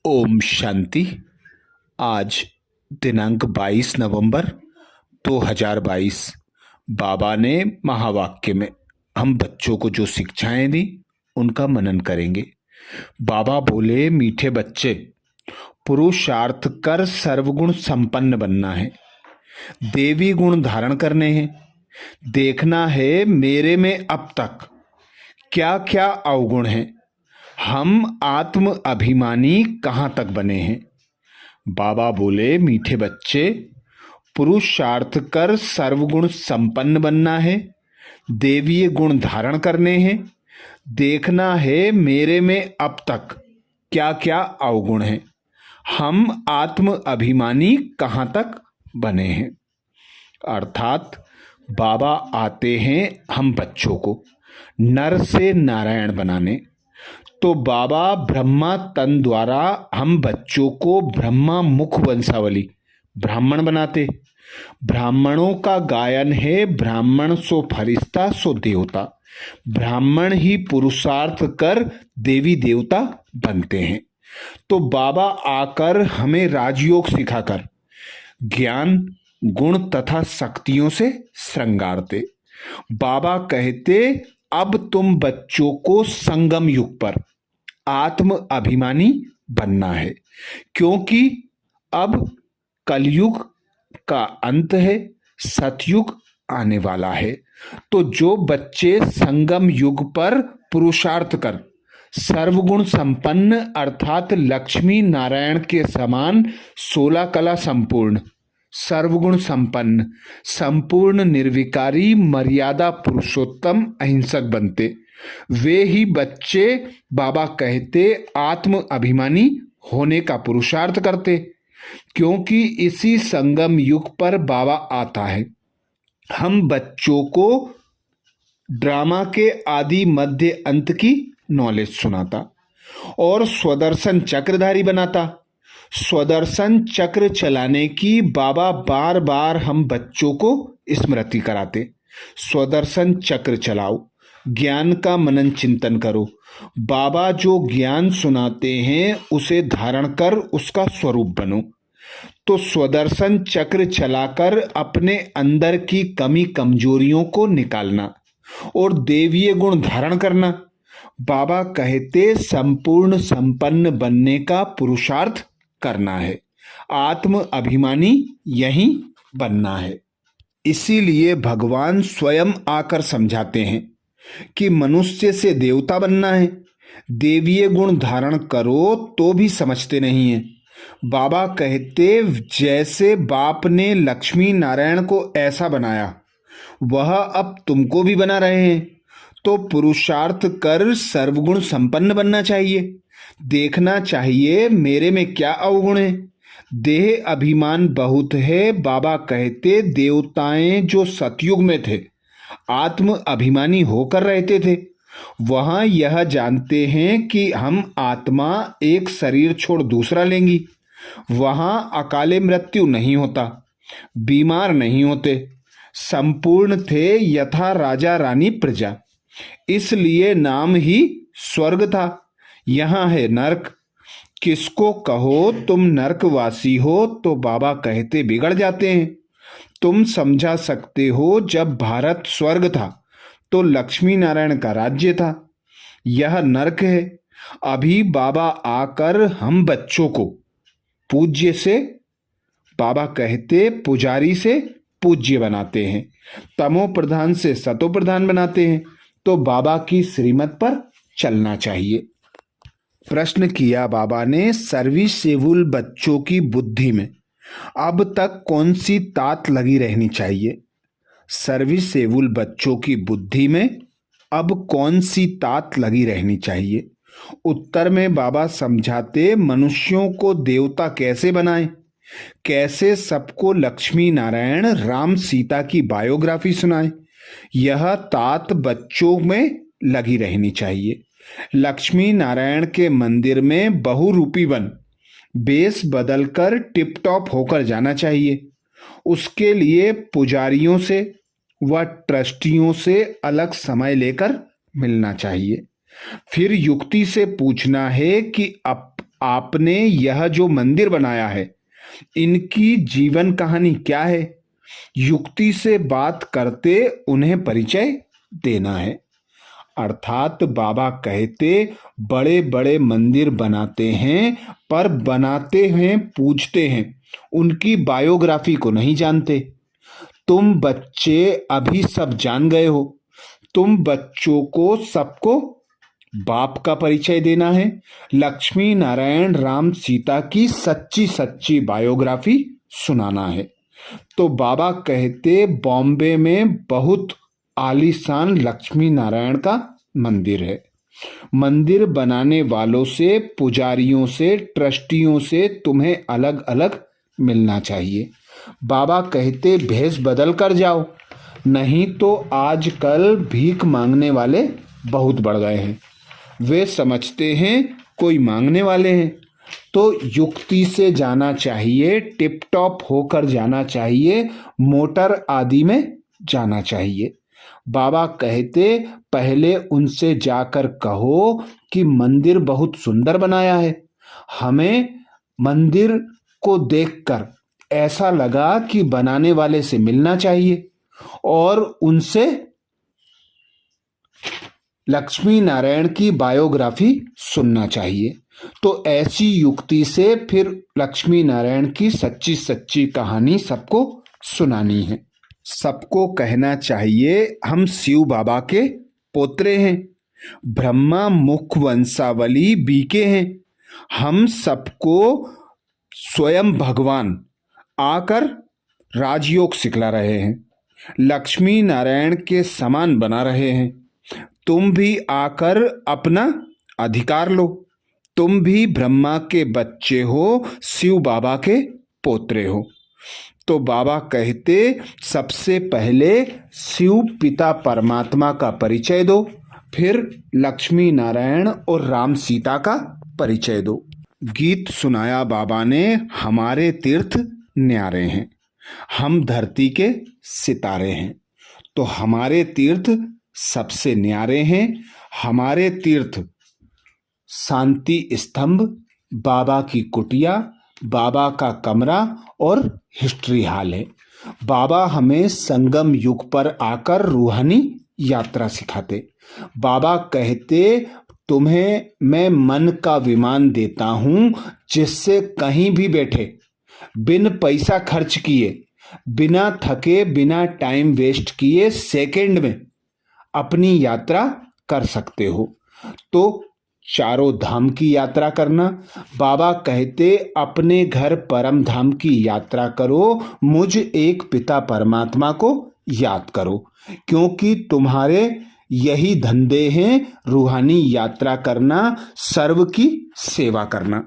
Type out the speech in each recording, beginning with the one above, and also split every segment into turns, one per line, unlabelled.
ओम शांति। आज दिनांक 22 नवंबर 2022 बाबा ने महावाक्य में हम बच्चों को जो शिक्षाएं दी उनका मनन करेंगे। बाबा बोले, मीठे बच्चे, पुरुषार्थ कर सर्वगुण संपन्न बनना है, देवी गुण धारण करने हैं, देखना है मेरे में अब तक क्या क्या अवगुण हैं, हम आत्म अभिमानी कहाँ तक बने हैं। बाबा बोले, मीठे बच्चे, पुरुषार्थ कर सर्वगुण संपन्न बनना है, देवीय गुण धारण करने हैं, देखना है मेरे में अब तक क्या क्या अवगुण हैं, हम आत्म अभिमानी कहाँ तक बने हैं। अर्थात बाबा आते हैं हम बच्चों को नर से नारायण बनाने। तो बाबा ब्रह्मा तन द्वारा हम बच्चों को ब्रह्मा मुख वंशावली ब्राह्मण बनाते। ब्राह्मणों का गायन है, ब्राह्मण सो फरिश्ता सो देवता। ब्राह्मण ही पुरुषार्थ कर देवी देवता बनते हैं। तो बाबा आकर हमें राजयोग सिखाकर ज्ञान गुण तथा शक्तियों से श्रृंगारते। बाबा कहते, अब तुम बच्चों को संगम युग पर आत्म अभिमानी बनना है, क्योंकि अब कलयुग का अंत है, सतयुग आने वाला है। तो जो बच्चे संगम युग पर पुरुषार्थ कर सर्वगुण संपन्न अर्थात लक्ष्मी नारायण के समान 16 कला संपूर्ण, सर्वगुण संपन्न, संपूर्ण निर्विकारी, मर्यादा पुरुषोत्तम, अहिंसक बनते, वे ही बच्चे बाबा कहते आत्म अभिमानी होने का पुरुषार्थ करते। क्योंकि इसी संगम युग पर बाबा आता है, हम बच्चों को ड्रामा के आदि मध्य अंत की नॉलेज सुनाता और स्वदर्शन चक्रधारी बनाता। स्वदर्शन चक्र चलाने की बाबा बार बार हम बच्चों को स्मृति कराते। स्वदर्शन चक्र चलाओ, ज्ञान का मनन चिंतन करो। बाबा जो ज्ञान सुनाते हैं उसे धारण कर उसका स्वरूप बनो। तो स्वदर्शन चक्र चलाकर अपने अंदर की कमी कमजोरियों को निकालना और देवीय गुण धारण करना। बाबा कहते संपूर्ण संपन्न बनने का पुरुषार्थ करना है, आत्म अभिमानी यही बनना है। इसीलिए भगवान स्वयं आकर समझाते हैं कि मनुष्य से देवता बनना है, देवीय गुण धारण करो तो भी समझते नहीं है। बाबा कहते, जैसे बाप ने लक्ष्मी नारायण को ऐसा बनाया वह अब तुमको भी बना रहे हैं। तो पुरुषार्थ कर सर्वगुण संपन्न बनना चाहिए, देखना चाहिए मेरे में क्या अवगुण है। देह अभिमान बहुत है। बाबा कहते, देवताएं जो सतयुग में थे आत्म अभिमानी होकर रहते थे, वहां यह जानते हैं कि हम आत्मा एक शरीर छोड़ दूसरा लेंगी। वहां अकाले मृत्यु नहीं होता, बीमार नहीं होते, संपूर्ण थे यथा राजा रानी प्रजा। इसलिए नाम ही स्वर्ग था। यहां है नरक। किसको कहो तुम नरकवासी हो तो बाबा कहते बिगड़ जाते हैं। तुम समझा सकते हो, जब भारत स्वर्ग था तो लक्ष्मी नारायण का राज्य था, यह नरक है। अभी बाबा आकर हम बच्चों को पूज्य से, बाबा कहते पुजारी से पूज्य बनाते हैं, तमो प्रधान से सतो प्रधान बनाते हैं। तो बाबा की श्रीमत पर चलना चाहिए। प्रश्न किया बाबा ने, सर्विसेबल बच्चों की बुद्धि में अब तक कौन सी तात लगी रहनी चाहिए। सर्विसेबल बच्चों की बुद्धि में अब कौन सी तात लगी रहनी चाहिए। उत्तर में बाबा समझाते, मनुष्यों को देवता कैसे बनाएं, कैसे सबको लक्ष्मी नारायण राम सीता की बायोग्राफी सुनाएं, यह तात बच्चों में लगी रहनी चाहिए। लक्ष्मी नारायण के मंदिर में बहुरूपी बन बेस बदलकर टिप टॉप होकर जाना चाहिए। उसके लिए पुजारियों से व ट्रस्टियों से अलग समय लेकर मिलना चाहिए। फिर युक्ति से पूछना है कि आपने यह जो मंदिर बनाया है, इनकी जीवन कहानी क्या है? युक्ति से बात करते उन्हें परिचय देना है। अर्थात बाबा कहते बड़े बड़े मंदिर बनाते हैं, पर बनाते हैं पूजते हैं, उनकी बायोग्राफी को नहीं जानते। तुम बच्चे अभी सब जान गए हो। तुम बच्चों को सबको बाप का परिचय देना है, लक्ष्मी नारायण राम सीता की सच्ची सच्ची बायोग्राफी सुनाना है। तो बाबा कहते बॉम्बे में बहुत आलीशान लक्ष्मी नारायण का मंदिर है। मंदिर बनाने वालों से, पुजारियों से, ट्रस्टियों से तुम्हें अलग अलग मिलना चाहिए। बाबा कहते भेष बदल कर जाओ, नहीं तो आजकल भीख मांगने वाले बहुत बढ़ गए हैं। वे समझते हैं कोई मांगने वाले हैं, तो युक्ति से जाना चाहिए, टिप टॉप होकर जाना चाहिए, मोटर आदि में जाना चाहिए। बाबा कहते पहले उनसे जाकर कहो कि मंदिर बहुत सुंदर बनाया है। हमें मंदिर को देखकर ऐसा लगा कि बनाने वाले से मिलना चाहिए और उनसे लक्ष्मी नारायण की बायोग्राफी सुनना चाहिए। तो ऐसी युक्ति से फिर लक्ष्मी नारायण की सच्ची सच्ची कहानी सबको सुनानी है। सबको कहना चाहिए हम शिव बाबा के पोत्रे हैं, ब्रह्मा मुख वंशावली बीके हैं। हम सबको स्वयं भगवान आकर राजयोग सिखला रहे हैं, लक्ष्मी नारायण के समान बना रहे हैं। तुम भी आकर अपना अधिकार लो। तुम भी ब्रह्मा के बच्चे हो, शिव बाबा के पोत्रे हो। तो बाबा कहते सबसे पहले शिव पिता परमात्मा का परिचय दो, फिर लक्ष्मी नारायण और राम सीता का परिचय दो। गीत सुनाया बाबा ने, हमारे तीर्थ न्यारे हैं, हम धरती के सितारे हैं। तो हमारे तीर्थ सबसे न्यारे हैं। हमारे तीर्थ शांति स्तंभ, बाबा की कुटिया, बाबा का कमरा और हिस्ट्री हॉल है। बाबा हमें संगम युग पर आकर रूहानी यात्रा सिखाते। बाबा कहते तुम्हें मैं मन का विमान देता हूं, जिससे कहीं भी बैठे, बिन पैसा खर्च किए, बिना थके, बिना टाइम वेस्ट किए, सेकंड में अपनी यात्रा कर सकते हो। तो चारों धाम की यात्रा करना। बाबा कहते अपने घर परम धाम की यात्रा करो, मुझ एक पिता परमात्मा को याद करो, क्योंकि तुम्हारे यही धंधे हैं, रूहानी यात्रा करना, सर्व की सेवा करना।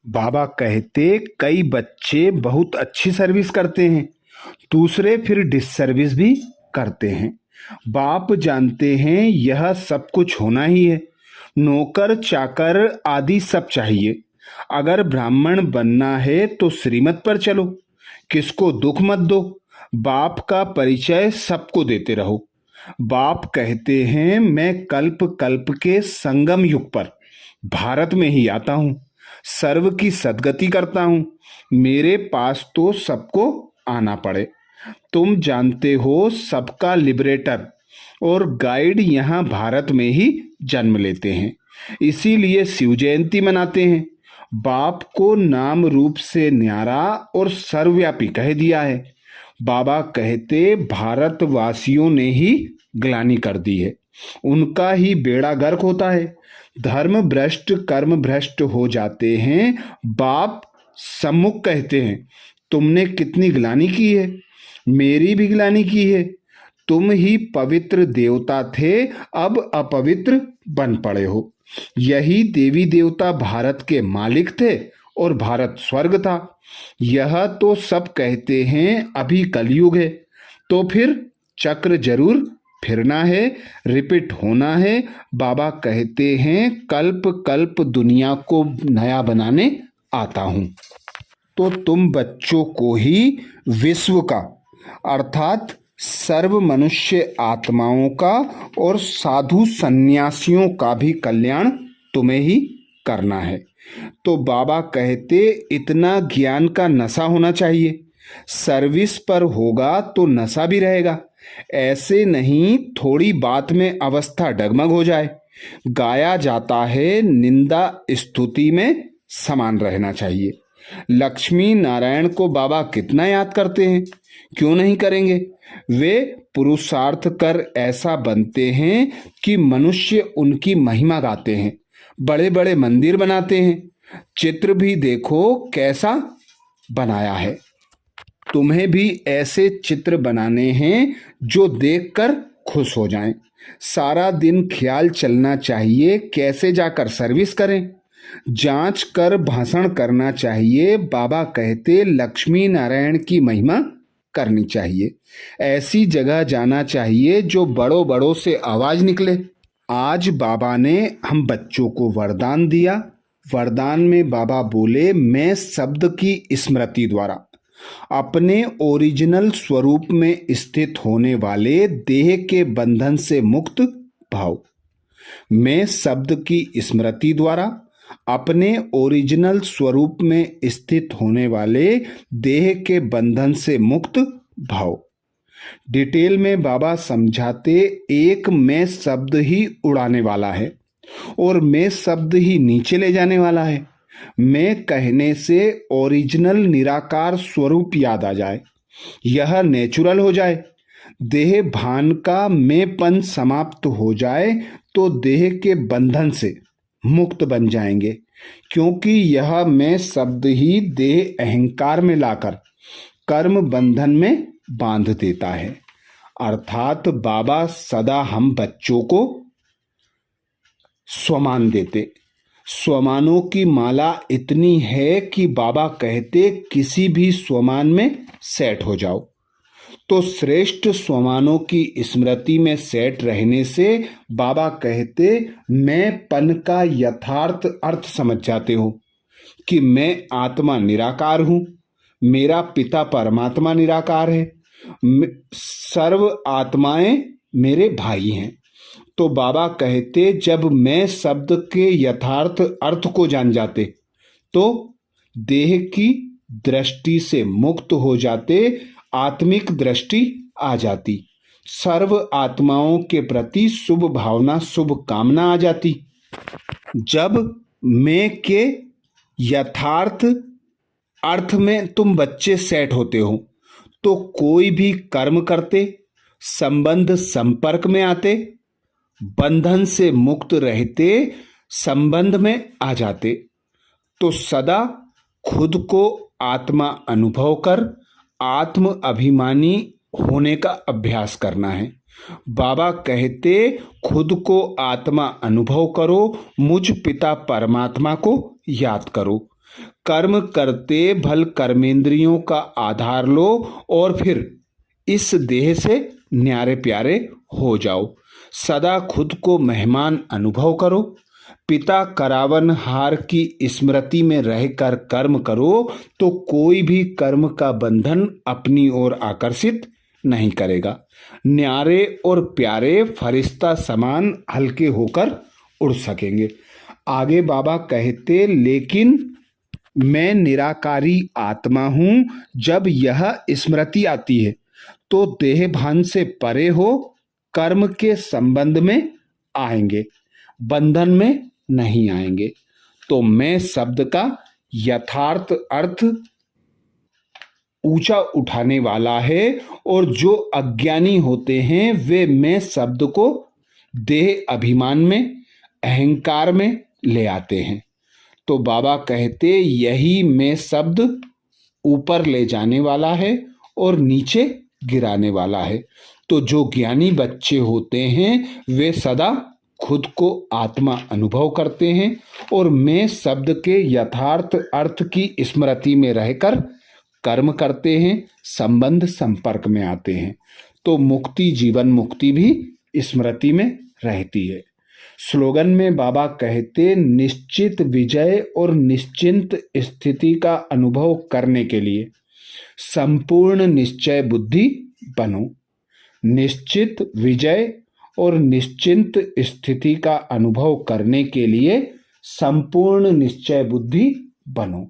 बाबा कहते कई बच्चे बहुत अच्छी सर्विस करते हैं, दूसरे फिर डिससर्विस भी करते हैं। बाप जानते हैं यह सब कुछ होना ही है, नौकर चाकर आदि सब चाहिए। अगर ब्राह्मण बनना है तो श्रीमत पर चलो, किसको दुख मत दो, बाप का परिचय सबको देते रहो। बाप कहते हैं मैं कल्प कल्प के संगम युग पर भारत में ही आता हूँ, सर्व की सद्गति करता हूँ, मेरे पास तो सबको आना पड़े। तुम जानते हो सबका लिबरेटर और गाइड यहाँ भारत में ही जन्म लेते हैं, इसीलिए शिव जयंती मनाते हैं। बाप को नाम रूप से न्यारा और सर्वव्यापी कह दिया है। बाबा कहते भारतवासियों ने ही ग्लानि कर दी है, उनका ही बेड़ा गर्क होता है, धर्म भ्रष्ट कर्म भ्रष्ट हो जाते हैं। बाप सम्मुख कहते हैं तुमने कितनी ग्लानि की है, मेरी भी ग्लानि की है। तुम ही पवित्र देवता थे, अब अपवित्र बन पड़े हो। यही देवी देवता भारत के मालिक थे और भारत स्वर्ग था। यह तो सब कहते हैं अभी कलयुग है, तो फिर चक्र जरूर फिरना है, रिपीट होना है। बाबा कहते हैं कल्प कल्प दुनिया को नया बनाने आता हूँ। तो तुम बच्चों को ही विश्व का अर्थात सर्व मनुष्य आत्माओं का और साधु सन्यासियों का भी कल्याण तुम्हें ही करना है। तो बाबा कहते इतना ज्ञान का नशा होना चाहिए। सर्विस पर होगा तो नशा भी रहेगा। ऐसे नहीं थोड़ी बात में अवस्था डगमग हो जाए। गाया जाता है निंदा स्तुति में समान रहना चाहिए। लक्ष्मी नारायण को बाबा कितना याद करते हैं, क्यों नहीं करेंगे। वे पुरुषार्थ कर ऐसा बनते हैं कि मनुष्य उनकी महिमा गाते हैं। बड़े बड़े मंदिर बनाते हैं। चित्र भी देखो कैसा बनाया है। तुम्हें भी ऐसे चित्र बनाने हैं जो देखकर खुश हो जाएं। सारा दिन ख्याल चलना चाहिए कैसे जाकर सर्विस करें। जांच कर भाषण करना चाहिए। बाबा कहते लक्ष्मी नारायण की महिमा करनी चाहिए। ऐसी जगह जाना चाहिए जो बड़ों बड़ों से आवाज निकले। आज बाबा ने हम बच्चों को वरदान दिया। वरदान में बाबा बोले मैं शब्द की स्मृति द्वारा अपने ओरिजिनल स्वरूप में स्थित होने वाले देह के बंधन से मुक्त भाव। मैं शब्द की स्मृति द्वारा अपने ओरिजिनल स्वरूप में स्थित होने वाले देह के बंधन से मुक्त भाव। डिटेल में बाबा समझाते एक मैं शब्द ही उड़ाने वाला है और मैं शब्द ही नीचे ले जाने वाला है। मैं कहने से ओरिजिनल निराकार स्वरूप याद आ जाए, यह नेचुरल हो जाए। देह भान का मैंपन समाप्त हो जाए तो देह के बंधन से मुक्त बन जाएंगे, क्योंकि यह मैं शब्द ही देह अहंकार में लाकर कर्म बंधन में बांध देता है। अर्थात बाबा सदा हम बच्चों को स्वमान देते। स्वमानों की माला इतनी है कि बाबा कहते किसी भी स्वमान में सेट हो जाओ। तो श्रेष्ठ स्वमानों की स्मृति में सेट रहने से बाबा कहते मैं पन का यथार्थ अर्थ समझ जाते हो कि मैं आत्मा निराकार हूं, मेरा पिता परमात्मा निराकार है, सर्व आत्माएं मेरे भाई हैं। तो बाबा कहते जब मैं शब्द के यथार्थ अर्थ को जान जाते तो देह की दृष्टि से मुक्त हो जाते, आत्मिक दृष्टि आ जाती। सर्व आत्माओं के प्रति शुभ भावना शुभ कामना आ जाती। जब मैं के यथार्थ अर्थ में तुम बच्चे सेट होते हो तो कोई भी कर्म करते, संबंध संपर्क में आते, बंधन से मुक्त रहते, संबंध में आ जाते। तो सदा खुद को आत्मा अनुभव कर आत्म अभिमानी होने का अभ्यास करना है। बाबा कहते खुद को आत्मा अनुभव करो, मुझ पिता परमात्मा को याद करो। कर्म करते भल कर्मेंद्रियों का आधार लो और फिर इस देह से न्यारे प्यारे हो जाओ। सदा खुद को मेहमान अनुभव करो। पिता करावन हार की स्मृति में रहकर कर्म करो तो कोई भी कर्म का बंधन अपनी ओर आकर्षित नहीं करेगा। न्यारे और प्यारे फरिश्ता समान हल्के होकर उड़ सकेंगे। आगे बाबा कहते लेकिन मैं निराकारी आत्मा हूं। जब यह स्मृति आती है तो देह भान से परे हो कर्म के संबंध में आएंगे, बंधन में नहीं आएंगे। तो मैं शब्द का यथार्थ अर्थ ऊंचा उठाने वाला है और जो अज्ञानी होते हैं वे मैं शब्द को देह अभिमान में अहंकार में ले आते हैं। तो बाबा कहते यही मैं शब्द ऊपर ले जाने वाला है और नीचे गिराने वाला है। तो जो ज्ञानी बच्चे होते हैं वे सदा खुद को आत्मा अनुभव करते हैं और मैं शब्द के यथार्थ अर्थ की स्मृति में रहकर कर्म करते हैं, संबंध संपर्क में आते हैं। तो मुक्ति जीवन मुक्ति भी स्मृति में रहती है। स्लोगन में बाबा कहते निश्चित विजय और निश्चिंत स्थिति का अनुभव करने के लिए संपूर्ण निश्चय बुद्धि बनो। निश्चित विजय और निश्चिंत स्थिति का अनुभव करने के लिए संपूर्ण निश्चय बुद्धि बनो।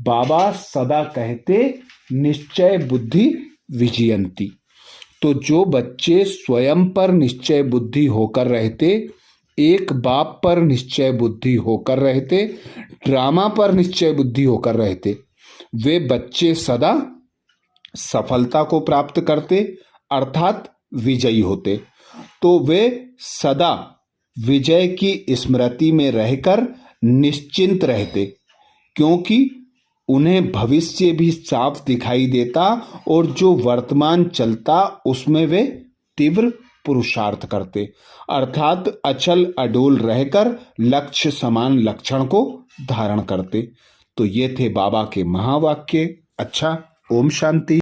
बाबा सदा कहते निश्चय बुद्धि विजयंती। तो जो बच्चे स्वयं पर निश्चय बुद्धि होकर रहते, एक बाप पर निश्चय बुद्धि होकर रहते, ड्रामा पर निश्चय बुद्धि होकर रहते, वे बच्चे सदा सफलता को प्राप्त करते अर्थात विजयी होते। तो वे सदा विजय की स्मृति में रहकर निश्चिंत रहते, क्योंकि उन्हें भविष्य भी साफ दिखाई देता और जो वर्तमान चलता उसमें वे तीव्र पुरुषार्थ करते, अर्थात अचल अडोल रहकर लक्ष्य समान लक्षण को धारण करते। तो ये थे बाबा के महावाक्य। अच्छा, ओम शांति।